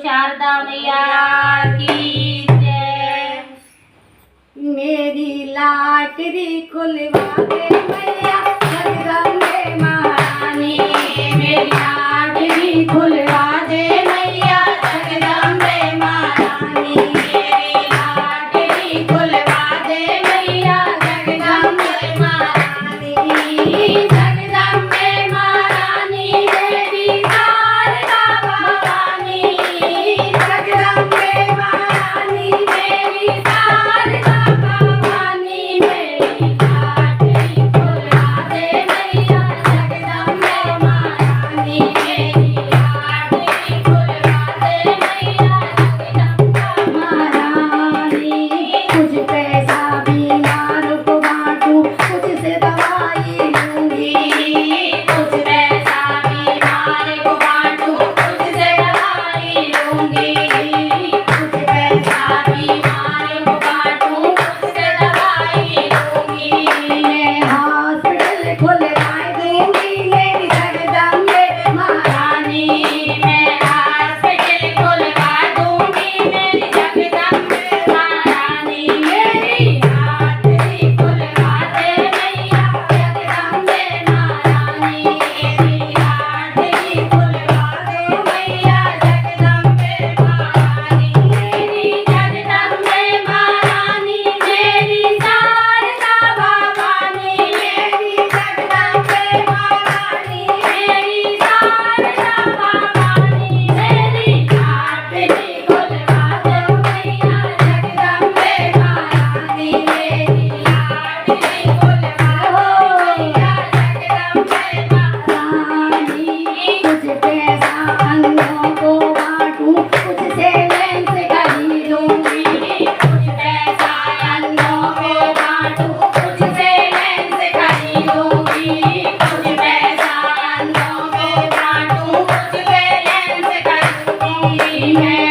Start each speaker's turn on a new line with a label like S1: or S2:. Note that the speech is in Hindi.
S1: शारदा मैया की जय।
S2: मेरी लाटरी खुलवा दे मैया जगदम्बे महारानी,
S1: मेरी लाटरी खुलवा दे मैया जगदम्बे महारानी, मेरी लाटरी खुलवा दे मैया जगदम्बे महारानी, जगदम्बे महारानी मेरी शारदा भवानी,
S2: जगदम्बे महारानी
S1: मेरी शारदा भवानी, मेरी लाटरी खुलवा दे मैया जगदम्बे महारानी, मेरी लाटरी खुलवा दे मैया जगदम्बे महारानी।
S2: कुछ पैसा बीमार को बांटू, कुछ से दवाई लूंगी,
S1: कुछ पैसा बीमार को बांटू, कुछ से दवाई लूंगी, कुछ पैसा बीमार को बांटू, कुछ से दवाई लूंगी।
S2: मैं हॉस्पिटल खुलवाए दूंगी मेरी जगदम्बे महारानी,
S1: मैं हॉस्पिटल खुलवा दूंगी मेरी जगदम्बे महारानी, मेरी लाटरी खुलवा दे मैया जगदम्बे महारानी, मेरी लाटरी खुलवा दे मैया जगदम्बे महारानी, मेरी जगदम्बे महारानी, मेरी शारदा भवानी, मेरी जगदम्बे महारानी, मेरी शारदा भवानी, मेरी लाटरी खुलवा दे मैया जगदम्बे महारानी, मेरी लाटरी खुलवा दे मैया जगदम्बे महारानी।
S2: कुछ पैसा अंधों को बांटू, कुछ से लेंस खरीदूंगी,
S1: कुछ पैसा अंधों को बांटू, कुछ से लेंस खरीदूंगी, कुछ पैसा अंधों को बांटू, कुछ से लेंस खरीदूंगी। मैं